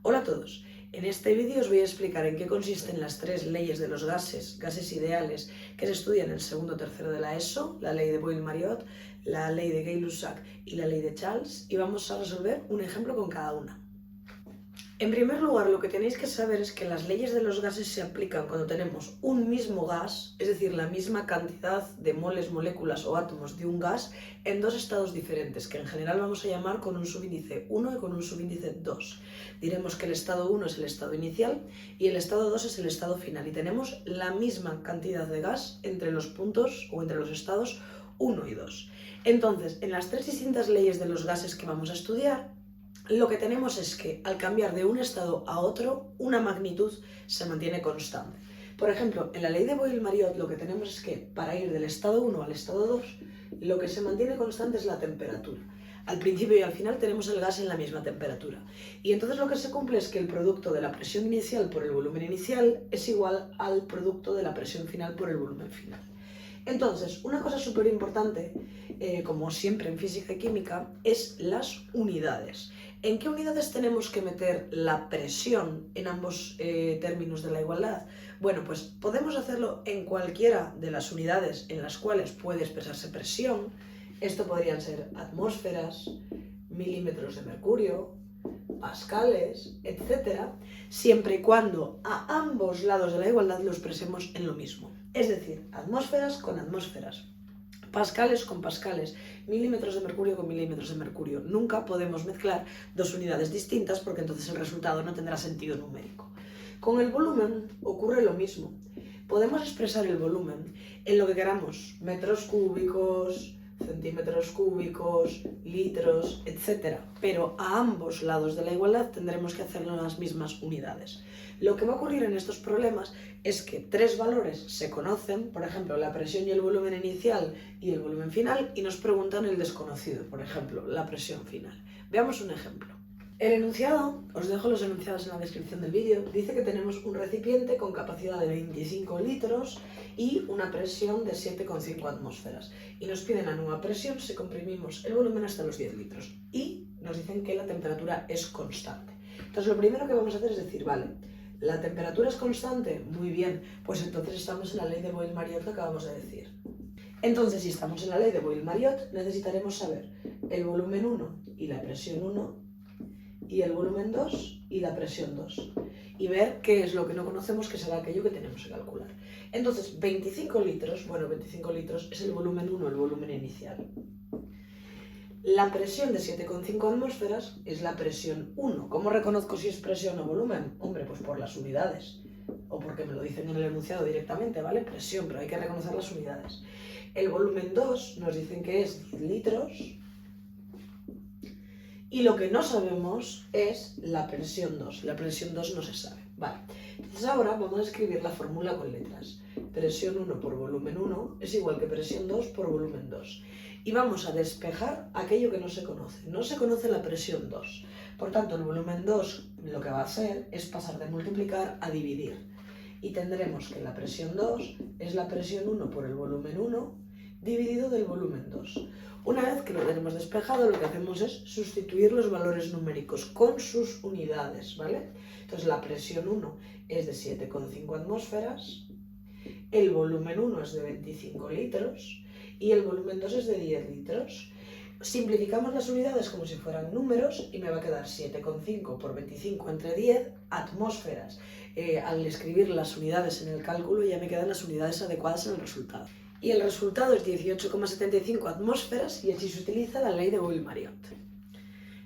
Hola a todos, en este vídeo os voy a explicar en qué consisten las tres leyes de los gases ideales que se estudian en el segundo o tercero de la ESO, la ley de Boyle-Mariotte, la ley de Gay-Lussac y la ley de Charles, y vamos a resolver un ejemplo con cada una. En primer lugar, lo que tenéis que saber es que las leyes de los gases se aplican cuando tenemos un mismo gas, es decir, la misma cantidad de moles, moléculas o átomos de un gas en dos estados diferentes, que en general vamos a llamar con un subíndice 1 y con un subíndice 2. Diremos que el estado 1 es el estado inicial y el estado 2 es el estado final, y tenemos la misma cantidad de gas entre los puntos o entre los estados 1 y 2. Entonces, en las tres distintas leyes de los gases que vamos a estudiar, lo que tenemos es que al cambiar de un estado a otro, una magnitud se mantiene constante. Por ejemplo, en la ley de Boyle-Mariotte lo que tenemos es que para ir del estado 1 al estado 2, lo que se mantiene constante es la temperatura. Al principio y al final tenemos el gas en la misma temperatura. Y entonces lo que se cumple es que el producto de la presión inicial por el volumen inicial es igual al producto de la presión final por el volumen final. Entonces, una cosa súper importante, como siempre en física y química, es las unidades. ¿En qué unidades tenemos que meter la presión en ambos términos de la igualdad? Bueno, pues podemos hacerlo en cualquiera de las unidades en las cuales puede expresarse presión. Esto podrían ser atmósferas, milímetros de mercurio, pascales, etc., siempre y cuando a ambos lados de la igualdad lo expresemos en lo mismo. Es decir, atmósferas con atmósferas, pascales con pascales, milímetros de mercurio con milímetros de mercurio. Nunca podemos mezclar dos unidades distintas porque entonces el resultado no tendrá sentido numérico. Con el volumen ocurre lo mismo. Podemos expresar el volumen en lo que queramos, metros cúbicos, centímetros cúbicos, litros, etc. Pero a ambos lados de la igualdad tendremos que hacerlo en las mismas unidades. Lo que va a ocurrir en estos problemas es que tres valores se conocen, por ejemplo, la presión y el volumen inicial y el volumen final, y nos preguntan el desconocido, por ejemplo, la presión final. Veamos un ejemplo. El enunciado, os dejo los enunciados en la descripción del vídeo, dice que tenemos un recipiente con capacidad de 25 litros y una presión de 7,5 atmósferas. Y nos piden la nueva presión si comprimimos el volumen hasta los 10 litros. Y nos dicen que la temperatura es constante. Entonces lo primero que vamos a hacer es decir, vale, ¿la temperatura es constante? Muy bien, pues entonces estamos en la ley de Boyle-Mariotte que acabamos de decir. Entonces, si estamos en la ley de Boyle-Mariotte, necesitaremos saber el volumen 1 y la presión 1, y el volumen 2 y la presión 2, y ver qué es lo que no conocemos, que será aquello que tenemos que calcular. Entonces, 25 litros, bueno, 25 litros es el volumen 1, el volumen inicial. La presión de 7,5 atmósferas es la presión 1. ¿Cómo reconozco si es presión o volumen? Hombre, pues por las unidades, o porque me lo dicen en el enunciado directamente, ¿vale? Presión, pero hay que reconocer las unidades. El volumen 2 nos dicen que es 10 litros, y lo que no sabemos es la presión 2. La presión 2 no se sabe. Vale. Entonces ahora vamos a escribir la fórmula con letras. Presión 1 por volumen 1 es igual que presión 2 por volumen 2. Y vamos a despejar aquello que no se conoce. No se conoce la presión 2. Por tanto, el volumen 2 lo que va a hacer es pasar de multiplicar a dividir. Y tendremos que la presión 2 es la presión 1 por el volumen 1 dividido del volumen 2. Una vez que lo tenemos despejado, lo que hacemos es sustituir los valores numéricos con sus unidades, ¿vale? Entonces la presión 1 es de 7,5 atmósferas, el volumen 1 es de 25 litros y el volumen 2 es de 10 litros. Simplificamos las unidades como si fueran números y me va a quedar 7,5 por 25 entre 10 atmósferas. Al escribir las unidades en el cálculo ya me quedan las unidades adecuadas en el resultado. Y el resultado es 18,75 atmósferas, y así se utiliza la ley de Boyle-Mariotte.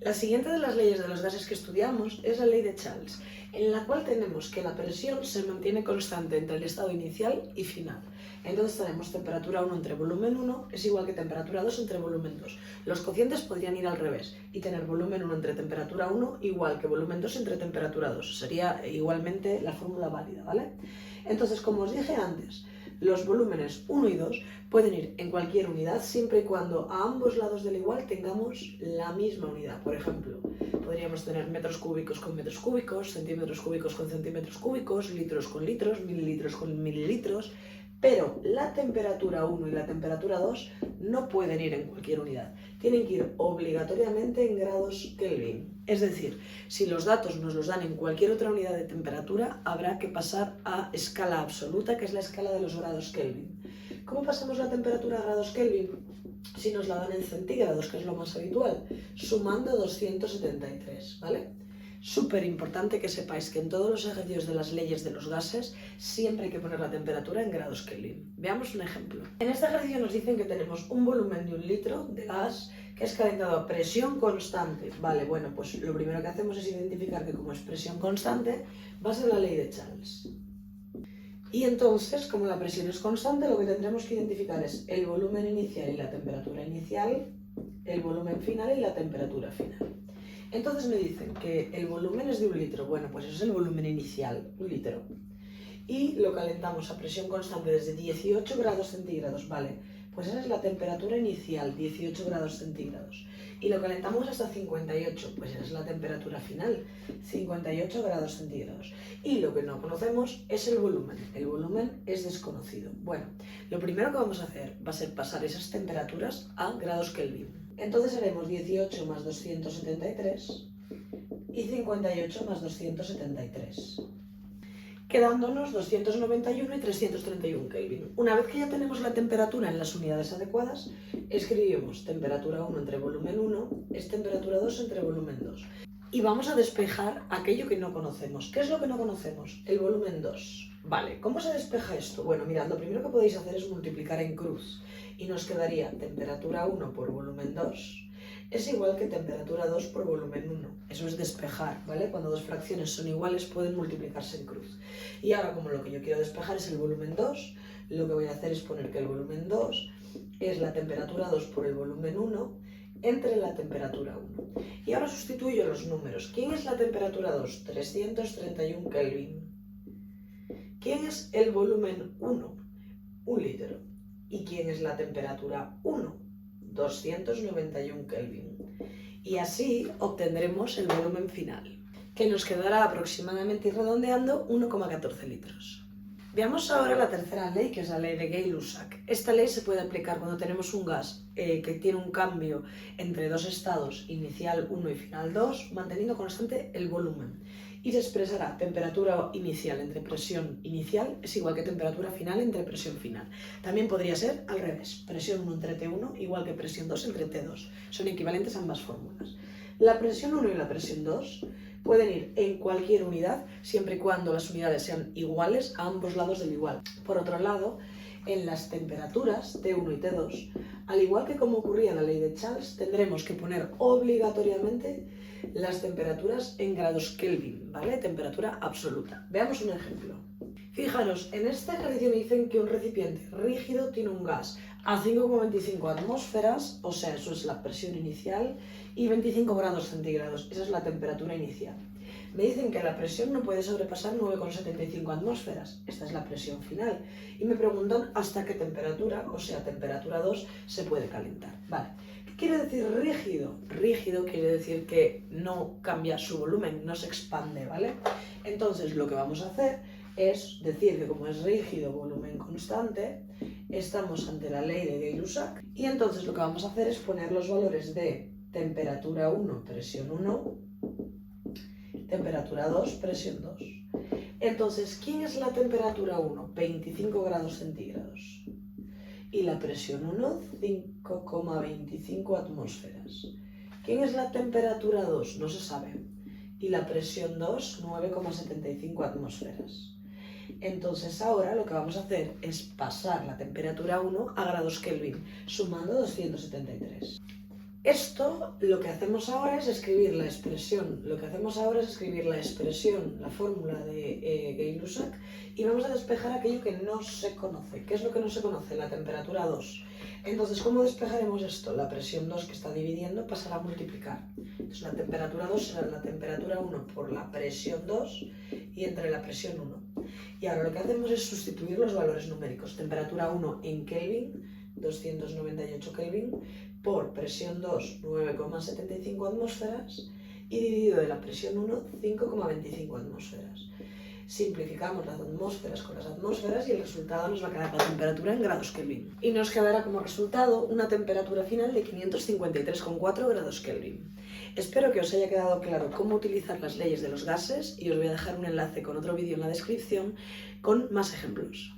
La siguiente de las leyes de los gases que estudiamos es la ley de Charles, en la cual tenemos que la presión se mantiene constante entre el estado inicial y final. Entonces tenemos temperatura 1 entre volumen 1 es igual que temperatura 2 entre volumen 2. Los cocientes podrían ir al revés y tener volumen 1 entre temperatura 1 igual que volumen 2 entre temperatura 2. Sería igualmente la fórmula válida, ¿vale? Entonces, como os dije antes, los volúmenes 1 y 2 pueden ir en cualquier unidad siempre y cuando a ambos lados del igual tengamos la misma unidad. Por ejemplo, podríamos tener metros cúbicos con metros cúbicos, centímetros cúbicos con centímetros cúbicos, litros con litros, mililitros con mililitros, Pero la temperatura 1 y la temperatura 2 no pueden ir en cualquier unidad, tienen que ir obligatoriamente en grados Kelvin. Es decir, si los datos nos los dan en cualquier otra unidad de temperatura, habrá que pasar a escala absoluta, que es la escala de los grados Kelvin. ¿Cómo pasamos la temperatura a grados Kelvin? Si nos la dan en centígrados, que es lo más habitual, sumando 273, ¿vale? Súper importante que sepáis que en todos los ejercicios de las leyes de los gases siempre hay que poner la temperatura en grados Kelvin. Veamos un ejemplo. En este ejercicio nos dicen que tenemos un volumen de 1 litro de gas que es calentado a presión constante. Vale, bueno, pues lo primero que hacemos es identificar que como es presión constante va a ser la ley de Charles. Y entonces, como la presión es constante, lo que tendremos que identificar es el volumen inicial y la temperatura inicial, el volumen final y la temperatura final. Entonces me dicen que el volumen es de 1 litro. Bueno, pues eso es el volumen inicial, 1 litro. Y lo calentamos a presión constante desde 18 grados centígrados, ¿vale? Pues esa es la temperatura inicial, 18 grados centígrados. Y lo calentamos hasta 58, pues esa es la temperatura final, 58 grados centígrados. Y lo que no conocemos es el volumen es desconocido. Bueno, lo primero que vamos a hacer va a ser pasar esas temperaturas a grados Kelvin. Entonces haremos 18 más 273 y 58 más 273. Quedándonos 291 y 331 Kelvin. Una vez que ya tenemos la temperatura en las unidades adecuadas, escribimos temperatura 1 entre volumen 1 es temperatura 2 entre volumen 2. Y vamos a despejar aquello que no conocemos. ¿Qué es lo que no conocemos? El volumen 2. Vale, ¿cómo se despeja esto? Bueno, mirad, lo primero que podéis hacer es multiplicar en cruz. Y nos quedaría temperatura 1 por volumen 2 es igual que temperatura 2 por volumen 1. Eso es despejar, ¿vale? Cuando dos fracciones son iguales pueden multiplicarse en cruz. Y ahora, como lo que yo quiero despejar es el volumen 2, lo que voy a hacer es poner que el volumen 2 es la temperatura 2 por el volumen 1 entre la temperatura 1. Y ahora sustituyo los números. ¿Quién es la temperatura 2? 331 Kelvin. ¿Quién es el volumen 1? 1 litro. ¿Y quién es la temperatura 1? 291 Kelvin. Y así obtendremos el volumen final, que nos quedará aproximadamente, redondeando, 1,14 litros. Veamos ahora la tercera ley, que es la ley de Gay-Lussac. Esta ley se puede aplicar cuando tenemos un gas que tiene un cambio entre dos estados, inicial 1 y final 2, manteniendo constante el volumen. Y se expresará temperatura inicial entre presión inicial es igual que temperatura final entre presión final. También podría ser al revés, presión 1 entre T1 igual que presión 2 entre T2. Son equivalentes ambas fórmulas. La presión 1 y la presión 2 pueden ir en cualquier unidad siempre y cuando las unidades sean iguales a ambos lados del igual. Por otro lado, en las temperaturas T1 y T2, al igual que como ocurría en la ley de Charles, tendremos que poner obligatoriamente las temperaturas en grados Kelvin, ¿vale? Temperatura absoluta. Veamos un ejemplo. Fijaros, en este ejercicio me dicen que un recipiente rígido tiene un gas a 5,25 atmósferas, o sea, eso es la presión inicial, y 25 grados centígrados, esa es la temperatura inicial. Me dicen que la presión no puede sobrepasar 9,75 atmósferas, esta es la presión final, y me preguntan hasta qué temperatura, o sea, temperatura 2, se puede calentar. Vale. ¿Qué quiere decir rígido? Rígido quiere decir que no cambia su volumen, no se expande, ¿vale? Entonces lo que vamos a hacer es decir que como es rígido, volumen constante, estamos ante la ley de Gay-Lussac y entonces lo que vamos a hacer es poner los valores de temperatura 1, presión 1, temperatura 2, presión 2. Entonces, ¿quién es la temperatura 1? 25 grados centígrados. Y la presión 1, 5,25 atmósferas. ¿Quién es la temperatura 2? No se sabe. Y la presión 2, 9,75 atmósferas. Entonces ahora lo que vamos a hacer es pasar la temperatura 1 a grados Kelvin, sumando 273. Esto, lo que hacemos ahora es escribir la expresión, la fórmula de Gay-Lussac, y vamos a despejar aquello que no se conoce. ¿Qué es lo que no se conoce? La temperatura 2. Entonces, ¿cómo despejaremos esto? La presión 2 que está dividiendo pasará a multiplicar. Entonces, la temperatura 2 será la temperatura 1 por la presión 2 y entre la presión 1. Y ahora lo que hacemos es sustituir los valores numéricos. Temperatura 1 en Kelvin, 298 Kelvin, por presión 2, 9,75 atmósferas, y dividido de la presión 1, 5,25 atmósferas. simplificamos las atmósferas con las atmósferas y el resultado nos va a quedar la temperatura en grados Kelvin. Y nos quedará como resultado una temperatura final de 553,4 grados Kelvin. Espero que os haya quedado claro cómo utilizar las leyes de los gases y os voy a dejar un enlace con otro vídeo en la descripción con más ejemplos.